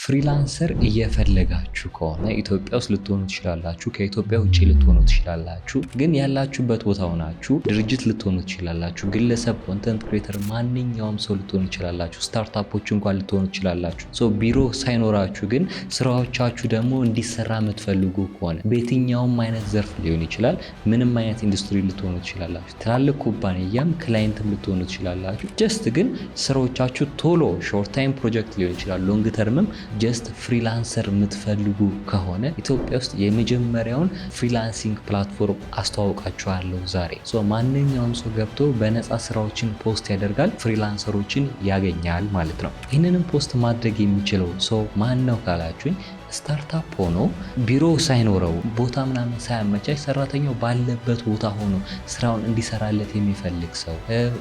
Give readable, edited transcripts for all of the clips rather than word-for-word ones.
ፍሪላንሰር እየፈለጋችሁ ከሆነ ኢትዮጵያ ውስጥ ልትሆኑ ትችላላችሁ፣ ከኢትዮጵያ ውጪ ልትሆኑ ትችላላችሁ፣ ግን ያላችሁበት ቦታ ሆናችሁ ድርጅት ልትሆኑ ትችላላችሁ፣ ግለሰብ፣ ኮንተንት ክሬተር፣ ማንኛውም ሰው ልትሆኑ ትችላላችሁ፣ ስታርታፖች እንኳን ልትሆኑ ትችላላችሁ። ቢሮ ሳይኖራችሁ ግን ስራዎቻችሁ ደግሞ እንዲሰራ የምትፈልጉ ከሆነ በየትኛውም አይነት ዘርፍ ሊሆን ይችላል፣ ምንም አይነት ኢንዱስትሪ ልትሆኑ ትችላላችሁ፣ ትላልቅ ኩባንያም ክላይንትም ልትሆኑ ትችላላችሁ። ጀስት ግን ስራዎቻችሁ ቶሎ ሾርት ታይም ፕሮጀክት ሊሆን ይችላል፣ ሎንግ ተርምም ጀስት ፍሪላንሰር የምትፈልጉ ከሆነ ኢትዮጵያ ውስጥ የመጀመሪያውን ፍሪላንሲንግ ፕላትፎርም አስተዋውቃችኋለሁ ዛሬ። ማንኛውም ሰው ገብቶ በነፃ ስራዎችን ፖስት ያደርጋል፣ ፍሪላንሰሮችን ያገኛል ማለት ነው። ይህንንም ፖስት ማድረግ የሚችለው ሰው ማን ነው ካላችሁኝ፣ ስታርታፕ ሆኖ ቢሮ ሳይኖረው ቦታ ምናምን ሳያመቻች ሰራተኛው ባለበት ቦታ ሆኖ ስራውን እንዲሰራለት የሚፈልግ ሰው፣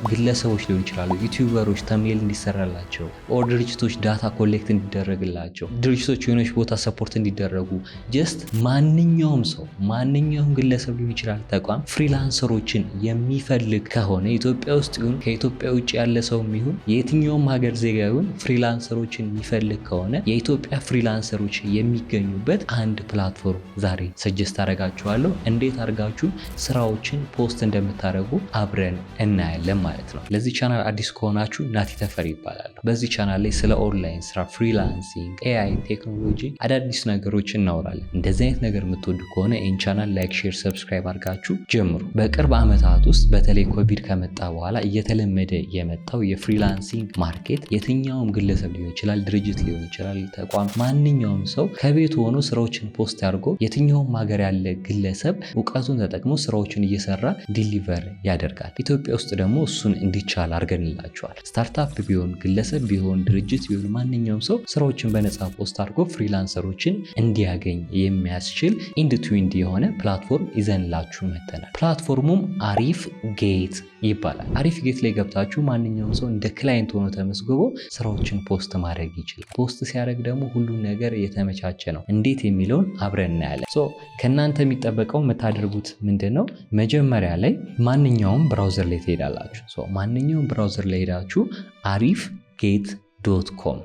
ግለሰቦች ሊሆን ይችላሉ፣ ዩቲዩበሮች ተምኔል እንዲሰራላቸው፣ ኦር ድርጅቶች ዳታ ኮሌክት እንዲደረግላቸው፣ ድርጅቶች የሆነች ቦታ ሰፖርት እንዲደረጉ፣ ጀስት ማንኛውም ሰው ማንኛውም ግለሰብ ሊሆን ይችላል ተቋም ፍሪላንሰሮችን የሚፈልግ ከሆነ ኢትዮጵያ ውስጥ ይሁን ከኢትዮጵያ ውጭ ያለ ሰው ይሁን የየትኛውም ሀገር ዜጋ ይሁን ፍሪላንሰሮችን የሚፈልግ ከሆነ የኢትዮጵያ ፍሪላንሰሮች የሚገኙበት አንድ ፕላትፎርም ዛሬ ሰጀስት አደርጋችኋለሁ። እንዴት አድርጋችሁ ስራዎችን ፖስት እንደምታደርጉ አብረን እናያለን ማለት ነው። ለዚህ ቻናል አዲስ ከሆናችሁ ናቲ ተፈሪ ይባላል። በዚህ ቻናል ላይ ስለ ኦንላይን ስራ፣ ፍሪላንሲንግ፣ ኤአይ፣ ቴክኖሎጂ አዳዲስ ነገሮች እናወራለን። እንደዚህ አይነት ነገር የምትወዱ ከሆነ ይህን ቻናል ላይክ፣ ሼር፣ ሰብስክራይብ አድርጋችሁ ጀምሩ። በቅርብ ዓመታት ውስጥ በተለይ ኮቪድ ከመጣ በኋላ እየተለመደ የመጣው የፍሪላንሲንግ ማርኬት የትኛውም ግለሰብ ሊሆን ይችላል፣ ድርጅት ሊሆን ይችላል፣ ተቋም፣ ማንኛውም ሰው ከቤቱ ሆኖ ስራዎችን ፖስት አድርጎ የትኛውም ሀገር ያለ ግለሰብ እውቀቱን ተጠቅሞ ስራዎችን እየሰራ ዲሊቨር ያደርጋል። ኢትዮጵያ ውስጥ ደግሞ እሱን እንዲቻል አድርገንላቸዋል። ስታርታፕ ቢሆን ግለሰብ ቢሆን ድርጅት ቢሆን ማንኛውም ሰው ስራዎችን በነፃ ፖስት አድርጎ ፍሪላንሰሮችን እንዲያገኝ የሚያስችል ኢንድ ቱ ኢንድ የሆነ ፕላትፎርም ይዘንላችሁ መተናል። ፕላትፎርሙም አሪፍ ጌት ይባላል። አሪፍ ጌት ላይ ገብታችሁ ማንኛውም ሰው እንደ ክላይንት ሆኖ ተመዝግቦ ስራዎችን ፖስት ማድረግ ይችላል። ፖስት ሲያደርግ ደግሞ ሁሉ ነገር የተመቻቸ ነው። እንዴት የሚለውን አብረን እናያለን። ከእናንተ የሚጠበቀው የምታደርጉት ምንድን ነው? መጀመሪያ ላይ ማንኛውም ብራውዘር ላይ ትሄዳላችሁ። ማንኛውም ብራውዘር ላይ ሄዳችሁ አሪፍ ጌት .com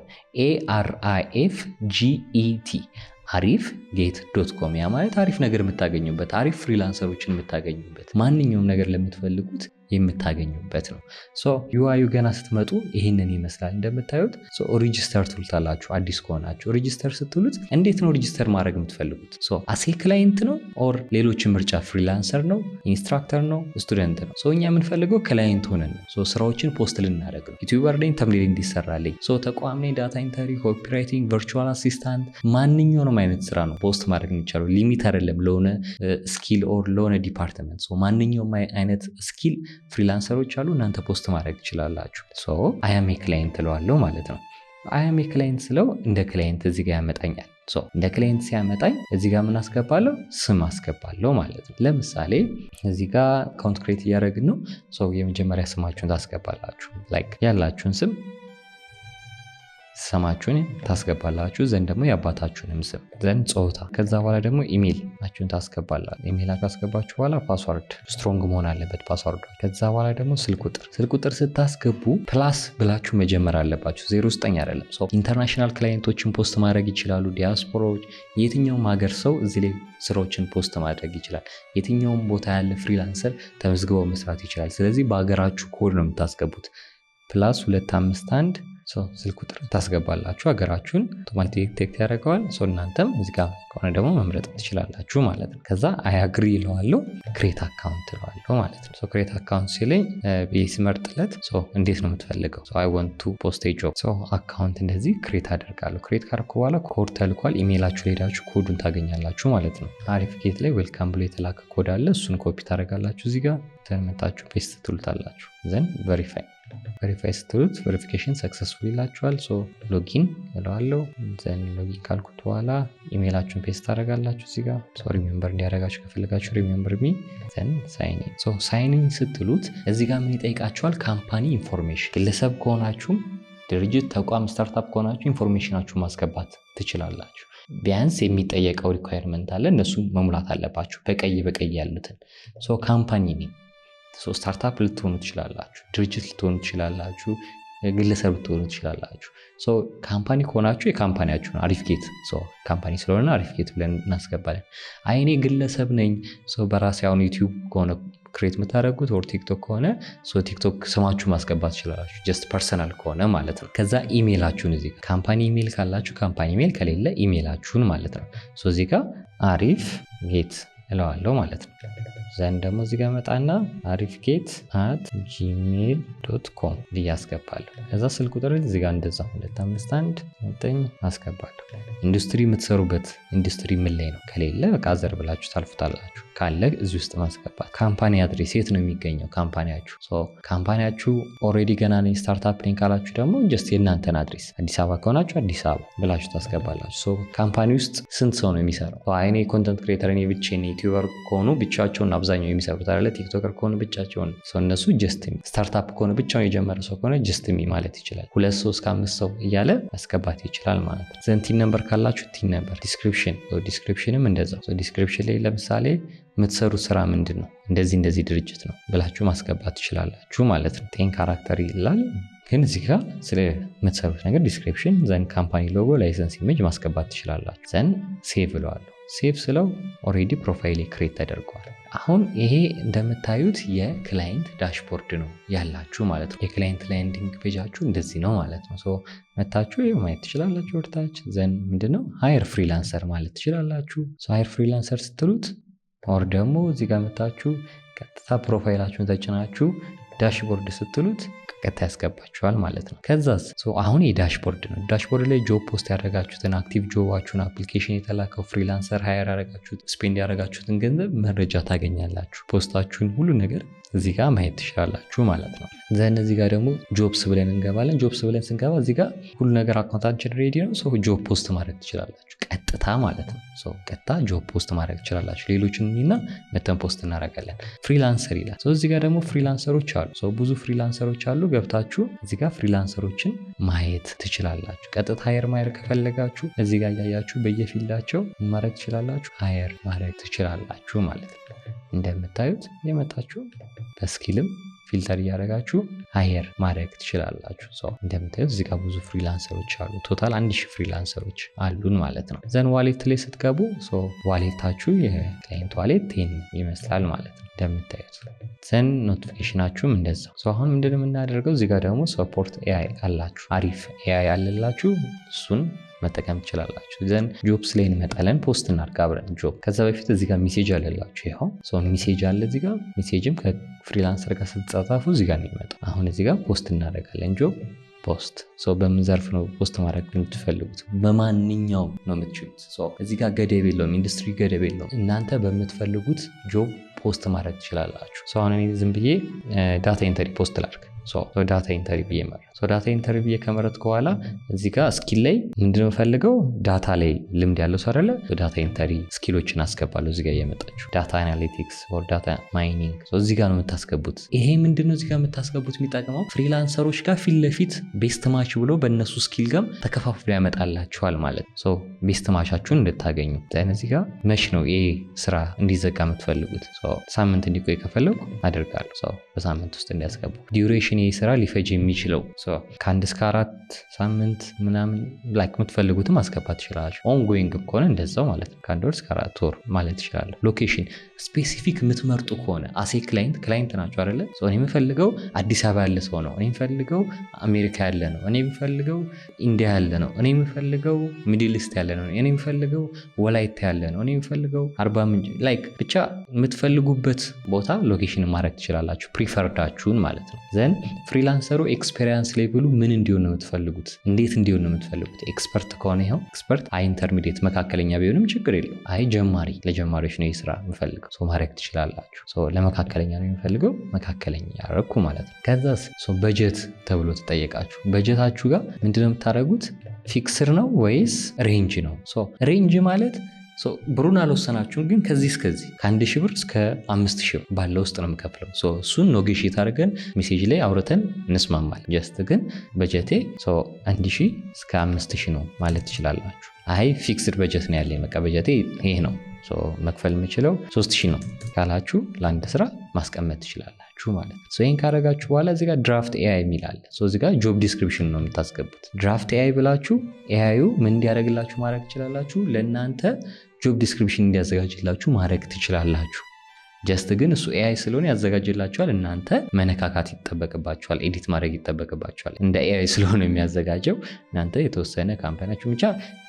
ARIFGET አሪፍ ጌት .com ያ ማለት አሪፍ ነገር የምታገኙበት፣ አሪፍ ፍሪላንሰሮችን የምታገኙበት፣ ማንኛውም ነገር ለምትፈልጉት የምታገኙበት ነው። ዩአዩ ገና ስትመጡ ይህንን ይመስላል እንደምታዩት። ሬጂስተር ትሉታላችሁ። አዲስ ከሆናችሁ ሬጂስተር ስትሉት እንዴት ነው ሬጂስተር ማድረግ የምትፈልጉት? አሴ ክላይንት ነው ኦር ሌሎች ምርጫ፣ ፍሪላንሰር ነው፣ ኢንስትራክተር ነው፣ ስቱደንት ነው። እኛ የምንፈልገው ክላይንት ሆነን ነው። ስራዎችን ፖስት ልናደርግ ነው። ዩቲዩበር ላይ ተምኔል እንዲሰራልኝ፣ ተቋም ላይ ዳታ ኢንተሪ፣ ኮፒራይቲንግ፣ ቨርቹዋል አሲስታንት፣ ማንኛውንም አይነት ስራ ነው ፖስት ማድረግ የሚቻለው። ሊሚት አይደለም ለሆነ ስኪል ኦር ለሆነ ዲፓርትመንት። ማንኛውም አይነት ስኪል ፍሪላንሰሮች አሉ፣ እናንተ ፖስት ማድረግ ትችላላችሁ። አያሜ ክላይንት እለዋለሁ ማለት ነው። አያሜ ክላይንት ስለው እንደ ክላይንት እዚህ ጋር ያመጣኛል። እንደ ክላይንት ሲያመጣኝ እዚህ ጋር ምን አስገባለሁ? ስም አስገባለሁ ማለት ነው። ለምሳሌ እዚህ ጋር አካውንት ክሬት እያደረግን ነው። የመጀመሪያ ስማችሁን ታስገባላችሁ፣ ላይክ ያላችሁን ስም ስማችሁን ታስገባላችሁ። ዘንድ ደግሞ የአባታችሁንም ስም፣ ዘንድ ጾታ፣ ከዛ በኋላ ደግሞ ኢሜይላችሁን ታስገባላችሁ። ኢሜይላችሁ ካስገባችሁ በኋላ ፓስወርድ ስትሮንግ መሆን አለበት ፓስወርዱ። ከዛ በኋላ ደግሞ ስልክ ቁጥር ስታስገቡ ፕላስ ብላችሁ መጀመር አለባችሁ። 09 አይደለም። ኢንተርናሽናል ክላይንቶችን ፖስት ማድረግ ይችላሉ፣ ዲያስፖራዎች፣ የትኛውም ሀገር ሰው እዚህ ላይ ስራዎችን ፖስት ማድረግ ይችላል። የትኛውም ቦታ ያለ ፍሪላንሰር ተመዝግበው መስራት ይችላል። ስለዚህ በሀገራችሁ ኮድ ነው የምታስገቡት። ፕላስ 251 ስልክ ቁጥር ታስገባላችሁ። ሀገራችሁን አውቶማቲክ ዲቴክት ያደርገዋል። እናንተም እዚህ ጋር ከሆነ ደግሞ መምረጥ ትችላላችሁ ማለት ነው። ከዛ አያግሪ ይለዋለሁ፣ ክሬት አካውንት ይለዋለሁ ማለት ነው። ክሬት አካውንት ሲለኝ ሲመርጥለት እንዴት ነው የምትፈልገው? አይ ዋንት ቱ ፖስት ኤ ጆብ። አካውንት እንደዚህ ክሬት አደርጋለሁ። ክሬት ካደረኩ በኋላ ኮድ ተልኳል። ኢሜይላችሁ ላይ ሄዳችሁ ኮዱን ታገኛላችሁ ማለት ነው። አሪፍ ጌት ላይ ዌልካም ብሎ የተላከ ኮድ አለ። እሱን ኮፒ ታደርጋላችሁ። እዚህ ጋር ተመጣጣችሁ ፔስት ትሉታላችሁ። ዘን ቨሪፋይ ስትሉት ቬሪፊኬሽን ሰክሰስፉል ይላችኋል። ሎጊን እለዋለሁ። ዘን ሎጊን ካልኩት በኋላ ኢሜይላችሁን ፔስት ታደርጋላችሁ። እዚህ ጋር ሪሜምበር እንዲያደርጋችሁ ከፈለጋችሁ ሪሜምበር ሚ፣ ዘን ሳይን ኢን ስትሉት እዚህ ጋር ምን ይጠይቃችኋል? ካምፓኒ ኢንፎርሜሽን። ግለሰብ ከሆናችሁም ድርጅት፣ ተቋም፣ ስታርታፕ ከሆናችሁ ኢንፎርሜሽናችሁ ማስገባት ትችላላችሁ። ቢያንስ የሚጠየቀው ሪኳየርመንት አለ፣ እነሱን መሙላት አለባችሁ። በቀይ ያሉትን ካምፓኒ ስታርታፕ ልትሆኑ ትችላላችሁ፣ ድርጅት ልትሆኑ ትችላላችሁ፣ ግለሰብ ልትሆኑ ትችላላችሁ። ካምፓኒ ከሆናችሁ የካምፓኒያችሁን አሪፍጌት ካምፓኒ ስለሆነ አሪፍጌት ብለን እናስገባለን። እኔ ግለሰብ ነኝ በራሴ አሁን ዩቲዩብ ከሆነ ክሬት የምታደርጉት ወር ቲክቶክ ከሆነ ቲክቶክ ስማችሁ ማስገባት ትችላላችሁ፣ ጀስት ፐርሰናል ከሆነ ማለት ነው። ከዛ ኢሜይላችሁን እዚህ ጋር ካምፓኒ ኢሜይል ካላችሁ ካምፓኒ ኢሜይል፣ ከሌለ ኢሜይላችሁን ማለት ነው። እዚህ ጋር አሪፍ ጌት እለዋለሁ ማለት ነው። ዘንድ ደግሞ እዚህ ጋር መጣና arifgate@gmail.com ብዬ አስገባለሁ። ከዛ ስልክ ቁጥር እዚህ ጋር እንደዛ 2519 አስገባለሁ። ኢንዱስትሪ የምትሰሩበት ኢንዱስትሪ ምን ላይ ነው? ከሌለ በቃ ዘር ብላችሁ ታልፉታላችሁ። ካለ እዚህ ውስጥ ማስገባት። ካምፓኒ አድሬስ የት ነው የሚገኘው ካምፓኒያችሁ? ካምፓኒያችሁ ኦልሬዲ ገና ነኝ ስታርታፕ ነኝ ካላችሁ ደግሞ ጀስት የእናንተን አድሬስ አዲስ አበባ ከሆናችሁ አዲስ አበባ ብላችሁ ታስገባላችሁ። ካምፓኒ ውስጥ ስንት ሰው ነው የሚሰራው? እኔ ኮንተንት ክሬተር እኔ ብቻዬን ዩቲዩበር ከሆኑ ብቻቸውን አብዛኛው የሚሰሩት አይደለ? ቲክቶከር ከሆኑ ብቻቸውን እነሱ ጀስት ሚ፣ ስታርታፕ ከሆነ ብቻውን የጀመረ ሰው ከሆነ ጀስት ሚ ማለት ይችላል። 2 3 5 ሰው እያለ ማስገባት ይችላል ማለት ነው። ዘን ቲን ነምበር ካላችሁ ቲን ነምበር፣ ዲስክሪፕሽንም እንደዛው። ዲስክሪፕሽን ላይ ለምሳሌ የምትሰሩት ስራ ምንድን ነው? እንደዚህ ድርጅት ነው ብላችሁ ማስገባት ትችላላችሁ ማለት ነው። 10 ካራክተር ይላል ግን እዚህ ጋር ስለ የምትሰሩት ነገር ዲስክሪፕሽን፣ ዘን ካምፓኒ ሎጎ፣ ላይሰንስ ኢሜጅ ማስገባት ትችላላችሁ። ዘን ሴቭ እለዋለሁ። ሴቭ ስለው ኦልሬዲ ፕሮፋይል ክሬት ተደርጓል። አሁን ይሄ እንደምታዩት የክላይንት ዳሽቦርድ ነው ያላችሁ ማለት ነው። የክላይንት ላንዲንግ ፔጃችሁ እንደዚህ ነው ማለት ነው። መታችሁ ማየት ትችላላችሁ ወርታች። ዘን ምንድነው ሃየር ፍሪላንሰር ማለት ትችላላችሁ። ሃየር ፍሪላንሰር ስትሉት ኦር ደግሞ እዚህ ጋር መታችሁ ቀጥታ ፕሮፋይላችሁን ተጭናችሁ ዳሽቦርድ ስትሉት ቀጥታ ያስገባችኋል ማለት ነው። ከዛስ አሁን የዳሽቦርድ ነው። ዳሽቦርድ ላይ ጆብ ፖስት ያደረጋችሁትን፣ አክቲቭ ጆባችሁን፣ አፕሊኬሽን የተላከው፣ ፍሪላንሰር ሃየር ያደረጋችሁት፣ ስፔንድ ያደረጋችሁትን ገንዘብ መረጃ ታገኛላችሁ። ፖስታችሁን ሁሉ ነገር እዚህ ጋር ማየት ትችላላችሁ ማለት ነው። ዘን እዚህ ጋር ደግሞ ጆብስ ብለን እንገባለን። ጆብስ ብለን ስንገባ እዚህ ጋር ሁሉ ነገር አካውንታችን ሬዲ ነው። ጆብ ፖስት ማድረግ ትችላላችሁ ቀጥታ ማለት ነው። ቀጥታ ጆብ ፖስት ማድረግ ትችላላችሁ። ሌሎችን እና መተን ፖስት እናደርጋለን። ፍሪላንሰር ይላል። እዚህ ጋር ደግሞ ፍሪላንሰሮች አሉ። ብዙ ፍሪላንሰሮች አሉ። ገብታችሁ እዚህ ጋር ፍሪላንሰሮችን ማየት ትችላላችሁ። ቀጥታ ሃየር ማድረግ ከፈለጋችሁ እዚህ ጋር እያያችሁ በየፊልዳቸው ማድረግ ትችላላችሁ፣ ሃየር ማድረግ ትችላላችሁ ማለት ነው። እንደምታዩት የመጣችሁ በስኪልም ፊልተር እያደረጋችሁ ሃየር ማድረግ ትችላላችሁ። እንደምታዩት እዚህ ጋር ብዙ ፍሪላንሰሮች አሉ። ቶታል 1000 ፍሪላንሰሮች አሉን ማለት ነው። ዘን ዋሌት ላይ ስትገቡ ዋሌታችሁ የክላይንት ዋሌት ይመስላል ማለት ነው እንደምታዩት። ዘን ኖቲፊኬሽናችሁም እንደዛው። አሁን ምንድን የምናደርገው እዚህ ጋር ደግሞ ሰፖርት ኤአይ አላችሁ። አሪፍ ኤአይ አለላችሁ። እሱን መጠቀም ትችላላችሁ። ዘን ጆብስ ላይ እንመጣለን። ፖስት እናድርግ አብረን ጆብ። ከዛ በፊት እዚህ ጋር ሜሴጅ አለላችሁ። ይኸው ሜሴጅ አለ እዚህ ጋር። ሜሴጅም ከፍሪላንሰር ጋር ስትጻጻፉ እዚህ ጋር ነው የሚመጣው። አሁን እዚህ ጋር ፖስት እናደርጋለን። ጆብ ፖስት። በምን ዘርፍ ነው ፖስት ማድረግ የምትፈልጉት? በማንኛውም ነው የምትችሉት። እዚህ ጋር ገደብ የለውም፣ ኢንዱስትሪ ገደብ የለውም። እናንተ በምትፈልጉት ጆብ ፖስት ማድረግ ትችላላችሁ። አሁን እኔ ዝም ብዬ ዳታ ኢንተሪ ፖስት ላድርግ። ዳታ ኢንተሪ ብዬ መረጥ። ዳታ ኢንተሪ ብዬ ከመረጥኩ በኋላ እዚህ ጋር ስኪል ላይ ምንድነው ፈልገው ዳታ ላይ ልምድ ያለው ሰው አይደለ? ዳታ ኢንተሪ ስኪሎችን አስገባለሁ። እዚህ ጋር እየመጣችሁ ዳታ አናሊቲክስ ኦር ዳታ ማይኒንግ እዚህ ጋር ነው የምታስገቡት። ይሄ ምንድነው እዚህ ጋር የምታስገቡት የሚጠቅመው ፍሪላንሰሮች ጋር ፊት ለፊት ቤስት ማች ብሎ በእነሱ ስኪል ጋር ተከፋፍሎ ያመጣላችኋል ማለት ነው። ቤስት ማቻችሁን እንድታገኙ። እዚህ ጋር መች ነው ይሄ ስራ እንዲዘጋ የምትፈልጉት? ሳምንት እንዲቆይ ከፈለጉ አደርጋለሁ። በሳምንት ውስጥ እንዲያስገቡ። ዲዩሬሽን ይሄ ስራ ሊፈጅ የሚችለው ከ1 እስከ 4 ሳምንት ምናምን ላይክ የምትፈልጉትም ማስገባት ትችላላችሁ። ኦንጎይንግ ከሆነ እንደዛው ማለት ነው። ከ1 ወር እስከ 4 ወር ማለት ትችላለሁ። ሎኬሽን ስፔሲፊክ የምትመርጡ ከሆነ አሴ ክላይንት ናቸው አይደለ? እኔ የምፈልገው አዲስ አበባ ያለ ሰው ነው፣ እኔ የምፈልገው አሜሪካ ያለ ነው፣ እኔ የምፈልገው ኢንዲያ ያለ ነው፣ እኔ የምፈልገው ሚድል ኢስት ያለ ነው፣ እኔ የምፈልገው ወላይታ ያለ ነው፣ እኔ የምፈልገው አርባ ምንጭ ላይክ ብቻ የምትፈልጉበት ቦታ ሎኬሽን ማድረግ ትችላላችሁ። ፕሪፈርዳችሁን ማለት ነው። ዘን ፍሪላንሰሩ ኤክስፔሪንስ ሌቭሉ ምን እንዲሆን ነው የምትፈልጉት? እንዴት እንዲሆን ነው የምትፈልጉት? ኤክስፐርት ከሆነ ይኸው ኤክስፐርት፣ አይ ኢንተርሚዲየት፣ መካከለኛ ቢሆንም ችግር የለው። አይ ጀማሪ፣ ለጀማሪዎች ነው የስራ የምፈልገው ማድረግ ትችላላችሁ። ለመካከለኛ ነው የሚፈልገው መካከለኛ ያረኩ ማለት ነው። ከዛስ በጀት ተብሎ ተጠየቃችሁ። በጀታችሁ ጋር ምንድነው የምታደርጉት? ፊክስር ነው ወይስ ሬንጅ ነው? ሬንጅ ማለት ብሩን አልወሰናችሁም፣ ግን ከዚህ እስከዚህ ከ1000 ብር እስከ 5000 ብር ባለው ውስጥ ነው የምከፍለው። እሱን ኖጌሽት አድርገን ሜሴጅ ላይ አውርተን እንስማማል። ጀስት ግን በጀቴ 1000 እስከ 5000 ነው ማለት ትችላላችሁ። አይ ፊክስድ በጀት ነው ያለኝ፣ በቃ በጀቴ ይሄ ነው ሶ መክፈል የምችለው 3000 ነው ካላችሁ ለአንድ ስራ ማስቀመጥ ትችላላችሁ ማለት ነው። ሶ ይሄን ካደረጋችሁ በኋላ እዚህ ጋር ድራፍት ኤአይ የሚል አለ። ሶ እዚህ ጋር ጆብ ዲስክሪፕሽን ነው የምታስገቡት። ድራፍት ኤአይ ብላችሁ ኤአዩ ምን እንዲያደርግላችሁ ማድረግ ትችላላችሁ። ለእናንተ ጆብ ዲስክሪፕሽን እንዲያዘጋጅላችሁ ማድረግ ትችላላችሁ። ጀስት ግን እሱ ኤአይ ስለሆነ ያዘጋጅላችኋል። እናንተ መነካካት ይጠበቅባችኋል፣ ኤዲት ማድረግ ይጠበቅባችኋል። እንደ ኤአይ ስለሆነ የሚያዘጋጀው እናንተ የተወሰነ ካምፓኒያችሁ ብቻ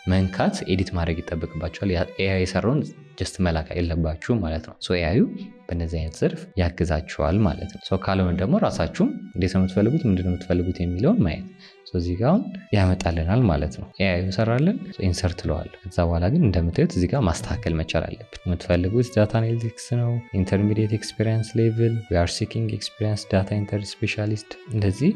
መንካት ኤዲት ማድረግ ይጠበቅባችኋል። ኤአይ የሰራውን ጀስት መላክ የለባችሁ ማለት ነው። ሶ ኤአዩ በእነዚህ አይነት ዘርፍ ያግዛችኋል ማለት ነው። ሶ ካልሆነ ደግሞ ራሳችሁም እንዴት ነው የምትፈልጉት፣ ምንድን ነው የምትፈልጉት የሚለውን ማየት እዚህ ጋር ያመጣልናል ማለት ነው። ኤአይ እንሰራለን፣ ኢንሰርት ለዋለሁ። ከዛ በኋላ ግን እንደምታዩት እዚህ ጋር ማስተካከል መቻል አለብን። የምትፈልጉት ዳታ አናሊቲክስ ነው፣ ኢንተርሚዲየት ኤክስፒሪየንስ ሌቭል፣ ዊ አር ሲኪንግ ኤክስፒሪየንስ ዳታ ኢንተር ስፔሻሊስት፣ እንደዚህ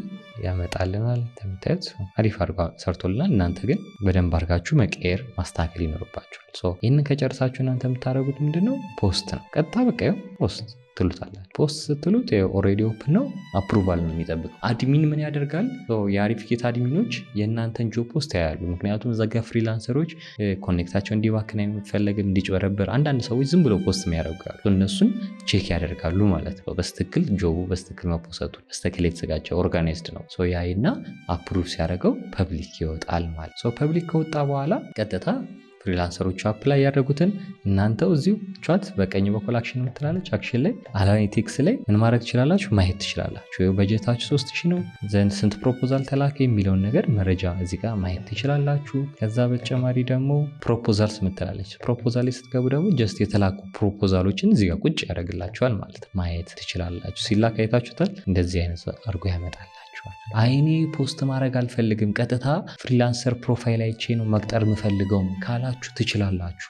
ያመጣልናል። እንደምታዩት አሪፍ አድርጎ ሰርቶልናል። እናንተ ግን በደንብ አድርጋችሁ መቀየር ማስተካከል ይኖርባችኋል። ይህንን ከጨርሳችሁ እናንተ የምታደርጉት ምንድነው ፖስት ነው። ቀጥታ በቃ ፖስት ትሉታላችሁ። ፖስት ስትሉት ኦልሬዲ ኦፕን ነው፣ አፕሩቫል ነው የሚጠብቀው። አድሚን ምን ያደርጋል? የአሪፊኬት አድሚኖች የእናንተን ጆብ ፖስት ያያሉ። ምክንያቱም እዛ ጋ ፍሪላንሰሮች ኮኔክታቸው እንዲባክን አይፈለግም፣ እንዲጭበረበር አንዳንድ ሰዎች ዝም ብለው ፖስት የሚያደርጋሉ። እነሱን ቼክ ያደርጋሉ ማለት ነው። በስትክክል ጆቡ በስትክክል መፖሰቱ በስትክክል የተዘጋጀ ኦርጋናይዝድ ነው። ያይና አፕሩቭ ሲያደርገው ፐብሊክ ይወጣል ማለት ነው። ፐብሊክ ከወጣ በኋላ ቀጥታ ፍሪላንሰሮቹ አፕላይ ያደረጉትን እናንተው እዚሁ ቻት በቀኝ በኩል አክሽን ምትላለች። አክሽን ላይ አናሊቲክስ ላይ ምን ማድረግ ትችላላችሁ? ማየት ትችላላችሁ። በጀታችሁ 3000 ነው ዘንድ ስንት ፕሮፖዛል ተላከ የሚለውን ነገር መረጃ እዚህ ጋር ማየት ትችላላችሁ። ከዛ በተጨማሪ ደግሞ ፕሮፖዛልስ ምትላለች። ፕሮፖዛል ላይ ስትገቡ ደግሞ ጀስት የተላኩ ፕሮፖዛሎችን እዚህ ጋር ቁጭ ያደርግላችኋል ማለት ነው። ማየት ትችላላችሁ። ሲላክ አይታችሁታል። እንደዚህ አይነት አድርጎ ያመጣል። አይኔ ፖስት ማድረግ አልፈልግም፣ ቀጥታ ፍሪላንሰር ፕሮፋይል አይቼ ነው መቅጠር የምፈልገውም ካላችሁ ትችላላችሁ።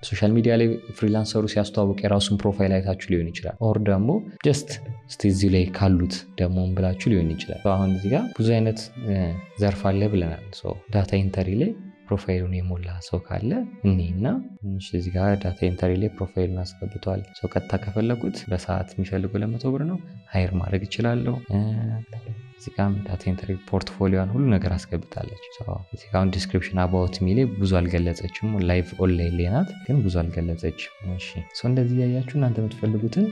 ሶሻል ሚዲያ ላይ ፍሪላንሰሩ ሲያስተዋውቅ የራሱን ፕሮፋይል አይታችሁ ሊሆን ይችላል። ኦር ደግሞ ጀስት እዚህ ላይ ካሉት ደግሞ ብላችሁ ሊሆን ይችላል። አሁን እዚህ ጋር ብዙ አይነት ዘርፍ አለ ብለናል። ዳታ ኢንተሪ ላይ ፕሮፋይሉን የሞላ ሰው ካለ እኔና እዚህ ጋር ዳታ ኢንተሪ ላይ ፕሮፋይሉን አስገብቷል። ቀጥታ ከፈለጉት በሰዓት የሚፈልጉ 200 ብር ነው ሃይር ማድረግ ይችላለሁ። እዚህ ጋር ዳታ ኢንተሪ ፖርትፎሊዮን ሁሉ ነገር አስገብታለች። እዚህ ጋር ዲስክሪፕሽን አባውት ሚሌ ብዙ አልገለጸችም። ላይቭ ኦንላይን ላይ ናት ግን ብዙ አልገለጸችም። እሺ እንደዚህ ያያችሁ እናንተ የምትፈልጉትን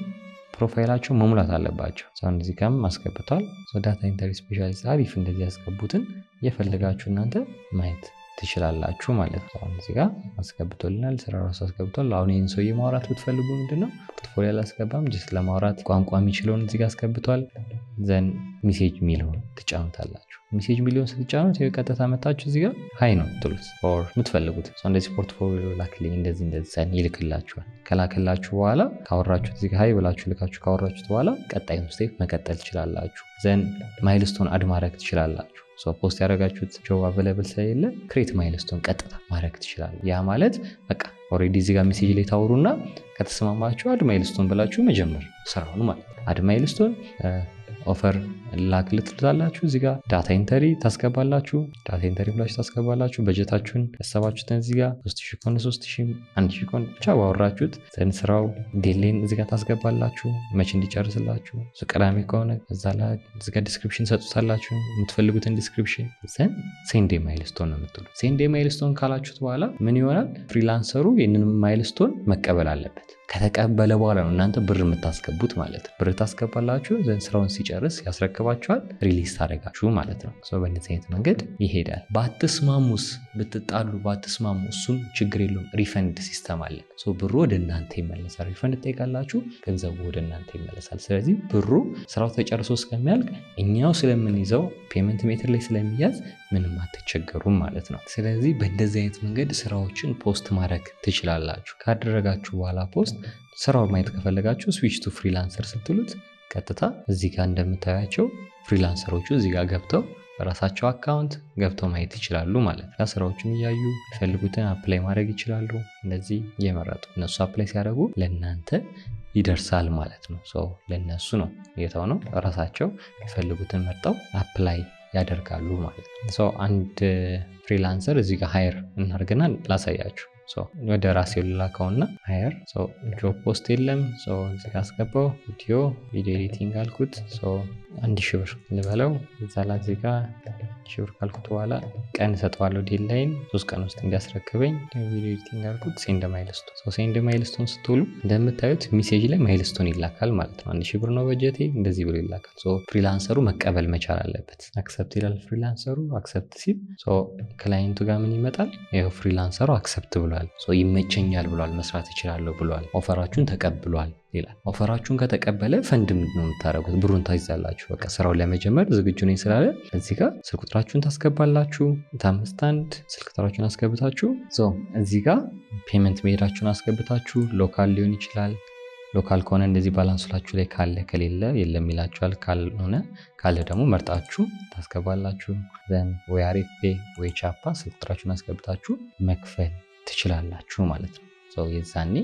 ፕሮፋይላቸው መሙላት አለባቸው። እዚህ ጋርም አስገብቷል። ዳታ ኢንተሪ ስፔሻሊስት አሪፍ እንደዚህ ያስገቡትን የፈለጋችሁ እናንተ ማየት ትችላላችሁ ማለት ነው። አሁን እዚህ ጋር አስገብቶልናል። ስራ ራሱ አስገብቷል። አሁን ይህን ሰውዬ ማውራት ብትፈልጉ ምንድነው ፖርትፎሊዮ አላስገባም፣ ጀስት ለማውራት ቋንቋ የሚችለውን እዚህ ጋር አስገብቷል። ዘን ሜሴጅ ሚሊዮን ትጫኑታላችሁ። ሜሴጅ ሚሊዮን ስትጫኑት ቀጥታ መታችሁ እዚህ ጋር ሃይ ነው ትሉት ኦር የምትፈልጉት እንደዚህ ፖርትፎሊዮ ላክልኝ እንደዚህ ዘን ይልክላችኋል። ከላክላችሁ በኋላ ካወራችሁት እዚህ ጋር ሃይ ብላችሁ ልካችሁ ካወራችሁት በኋላ ቀጣዩን ስቴፕ መቀጠል ትችላላችሁ። ዘን ማይልስቶን አድ ማድረግ ትችላላችሁ። ፖስት ያደረጋችሁት ጆብ አቬለብል ስለሌለ ክሬት ማይልስቶን ቀጥታ ማድረግ ትችላሉ። ያ ማለት በቃ ኦልሬዲ እዚህ ጋር ሜሴጅ ላይ ታወሩና ከተስማማችሁ አድ ማይልስቶን ብላችሁ መጀመር ስራውን ማለት ነው። አድ ማይልስቶን ኦፈር ላክ ልትሉታላችሁ። እዚህ ጋር ዳታ ኢንተሪ ታስገባላችሁ። ዳታ ኢንተሪ ብላችሁ ታስገባላችሁ። በጀታችሁን ያሰባችሁትን እዚህ ጋር 3000 ከሆነ 3000 1000 ከሆነ ብቻ ባወራችሁት ዘን ስራው ዴሌን እዚህ ጋር ታስገባላችሁ መቼ እንዲጨርስላችሁ። ቅዳሜ ከሆነ እዛ ላይ እዚህ ጋር ዲስክሪፕሽን ሰጡታላችሁ የምትፈልጉትን ዲስክሪፕሽን ዘን ሴንድ ማይልስቶን ነው የምትሉት። ሴንድ ማይልስቶን ካላችሁት በኋላ ምን ይሆናል? ፍሪላንሰሩ ይህንን ማይልስቶን መቀበል አለበት። ከተቀበለ በኋላ ነው እናንተ ብር የምታስገቡት ማለት ነው። ብር ታስገባላችሁ ዘን ስራውን ሲጨርስ ያስረክባችኋል፣ ሪሊዝ ታደርጋችሁ ማለት ነው። በእነዚህ አይነት መንገድ ይሄዳል። ባትስማሙስ ብትጣሉ ባትስማሙ እሱም ችግር የለውም። ሪፈንድ ሲስተም አለ። ብሩ ወደ እናንተ ይመለሳል። ሪፈንድ ትጠይቃላችሁ፣ ገንዘቡ ወደ እናንተ ይመለሳል። ስለዚህ ብሩ ስራው ተጨርሶ እስከሚያልቅ እኛው ስለምንይዘው ፔመንት ሜትር ላይ ስለሚያዝ ምንም አትቸገሩም ማለት ነው። ስለዚህ በእንደዚህ አይነት መንገድ ስራዎችን ፖስት ማድረግ ትችላላችሁ። ካደረጋችሁ በኋላ ፖስት ስራውን ማየት ከፈለጋችሁ ስዊች ቱ ፍሪላንሰር ስትሉት ቀጥታ እዚህ ጋር እንደምታያቸው ፍሪላንሰሮቹ እዚህ ጋር ገብተው በራሳቸው አካውንት ገብተው ማየት ይችላሉ ማለት ነው። ስራዎቹን እያዩ የፈልጉትን አፕላይ ማድረግ ይችላሉ። እንደዚህ እየመረጡ እነሱ አፕላይ ሲያደርጉ ለእናንተ ይደርሳል ማለት ነው። ለእነሱ ነው የተው ነው ራሳቸው የፈልጉትን መርጠው አፕላይ ያደርጋሉ ማለት ነው። አንድ ፍሪላንሰር እዚህ ጋር ሃየር እናርገና ላሳያችሁ። ወደ ራሴው ልላከውና ሃየር ጆብ ፖስት የለም። እዚህ ጋር አስገባው ቪዲዮ ኤዲቲንግ አልኩት። 1000 ብር ልበለው። እዛ ላይ እዚህ ጋር 1000 ብር ካልኩት በኋላ ቀን ሰጠዋለሁ ዴድላይን 3 ቀን ውስጥ እንዲያስረክበኝ። ቪዲዮ ኤዲቲንግ አልኩት። ሴንድ ማይልስቶን ሴንድ ማይልስቶን ስትሉ እንደምታዩት ሜሴጅ ላይ ማይልስቶን ይላካል ማለት ነው። 1000 ብር ነው በጀቴ እንደዚህ ብሎ ይላካል። ፍሪላንሰሩ መቀበል መቻል አለበት። አክሰፕት ይላል ፍሪላንሰሩ። አክሰፕት ሲል ክላይንቱ ጋር ምን ይመጣል? ይኸው ፍሪላንሰሩ አክሰፕት ብሏል። ይመቸኛል ብሏል፣ መስራት እችላለሁ ብሏል፣ ኦፈራችሁን ተቀብሏል ይላል። ኦፈራችሁን ከተቀበለ ፈንድ ምንድን ነው የምታደርጉት? ብሩን ታይዛላችሁ። በቃ ስራውን ለመጀመር ዝግጁ ነኝ ስላለ እዚህ ጋር ስልክ ቁጥራችሁን ታስገባላችሁ። 51 ስልክ ቁጥራችሁን አስገብታችሁ እዚህ ጋር ፔመንት ሜዳችሁን አስገብታችሁ ሎካል ሊሆን ይችላል። ሎካል ከሆነ እንደዚህ ባላንስላችሁ ላይ ካለ ከሌለ የለም ይላችኋል። ካልሆነ ካለ ደግሞ መርጣችሁ ታስገባላችሁ። ዘን ወይ አሪፍ ወይ ቻፓ ስልክ ቁጥራችሁን አስገብታችሁ መክፈል ትችላላችሁ ማለት ነው። የዛኔ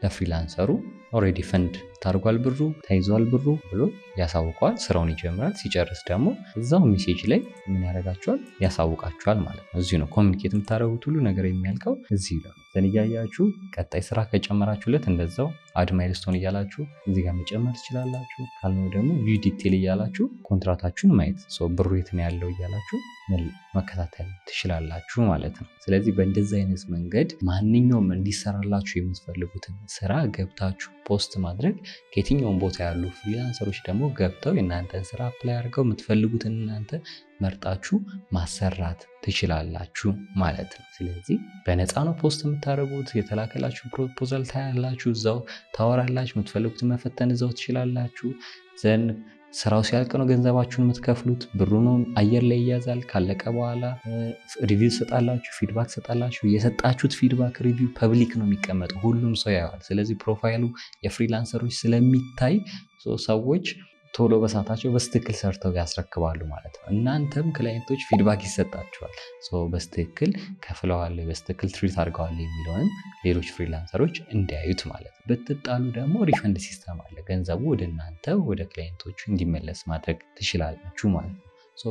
ለፍሪላንሰሩ ኦልሬዲ ፈንድ ታርጓል፣ ብሩ ተይዟል ብሩ ብሎ ያሳውቀዋል። ስራውን ይጀምራል። ሲጨርስ ደግሞ እዛው ሜሴጅ ላይ ምን ያደርጋችኋል? ያሳውቃችኋል ማለት ነው። እዚህ ነው ኮሚኒኬት የምታደርጉት። ሁሉ ነገር የሚያልቀው እዚህ ነው። ዘን እያያችሁ ቀጣይ ስራ ከጨመራችሁለት እንደዛው አድ ማይልስቶን እያላችሁ እዚህ ጋር መጨመር ትችላላችሁ። ካልነው ደግሞ ቪው ዲቴል እያላችሁ ኮንትራታችሁን ማየት ብሩ የት ነው ያለው እያላችሁ መከታተል ትችላላችሁ ማለት ነው። ስለዚህ በእንደዚህ አይነት መንገድ ማንኛውም እንዲሰራላችሁ የምትፈልጉትን ስራ ገብታችሁ ፖስት ማድረግ፣ ከየትኛውም ቦታ ያሉ ፍሪላንሰሮች ደግሞ ገብተው የእናንተን ስራ አፕላይ አድርገው የምትፈልጉትን እናንተ መርጣችሁ ማሰራት ትችላላችሁ ማለት ነው። ስለዚህ በነፃ ነው ፖስት የምታደርጉት። የተላከላችሁ ፕሮፖዛል ታያላችሁ፣ እዛው ታወራላችሁ፣ የምትፈልጉትን መፈተን እዛው ትችላላችሁ። ዘን ስራው ሲያልቅ ነው ገንዘባችሁን የምትከፍሉት። ብሩ ነው አየር ላይ ይያዛል። ካለቀ በኋላ ሪቪው ሰጣላችሁ፣ ፊድባክ ሰጣላችሁ። የሰጣችሁት ፊድባክ ሪቪው ፐብሊክ ነው የሚቀመጠው፣ ሁሉም ሰው ያየዋል። ስለዚህ ፕሮፋይሉ የፍሪላንሰሮች ስለሚታይ ሰዎች ቶሎ በሳታቸው በስትክክል ሰርተው ያስረክባሉ ማለት ነው። እናንተም ክላይንቶች ፊድባክ ይሰጣችኋል። በስትክክል ከፍለዋል፣ በስትክክል ትሪት አድርገዋል የሚለውንም ሌሎች ፍሪላንሰሮች እንዲያዩት ማለት ነው። ብትጣሉ ደግሞ ሪፈንድ ሲስተም አለ። ገንዘቡ ወደ እናንተ ወደ ክላይንቶቹ እንዲመለስ ማድረግ ትችላላችሁ ማለት ነው።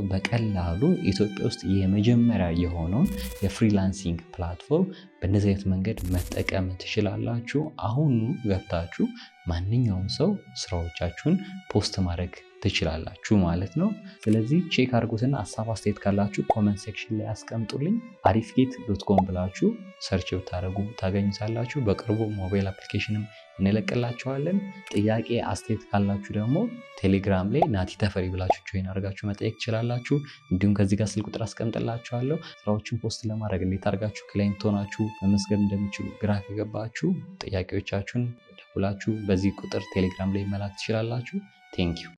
በቀላሉ ኢትዮጵያ ውስጥ የመጀመሪያ የሆነውን የፍሪላንሲንግ ፕላትፎርም በእነዚህ አይነት መንገድ መጠቀም ትችላላችሁ። አሁኑ ገብታችሁ ማንኛውም ሰው ስራዎቻችሁን ፖስት ማድረግ ትችላላችሁ ማለት ነው። ስለዚህ ቼክ አድርጉትና ሀሳብ አስተያየት ካላችሁ ኮመንት ሴክሽን ላይ አስቀምጡልኝ። arifgate.com ብላችሁ ሰርች ብታደርጉ ታገኙታላችሁ። በቅርቡ ሞባይል አፕሊኬሽንም እንለቅላችኋለን። ጥያቄ አስተያየት ካላችሁ ደግሞ ቴሌግራም ላይ ናቲ ተፈሪ ብላችሁ ጆይን አድርጋችሁ መጠየቅ ትችላላችሁ። እንዲሁም ከዚህ ጋር ስልክ ቁጥር አስቀምጥላችኋለሁ። ስራዎችን ፖስት ለማድረግ እንዴት አድርጋችሁ ክላይንት ሆናችሁ መመስገን እንደሚችሉ ግራ ከገባችሁ ጥያቄዎቻችሁን ደውላችሁ በዚህ ቁጥር ቴሌግራም ላይ መላክ ትችላላችሁ። ቴንኪዩ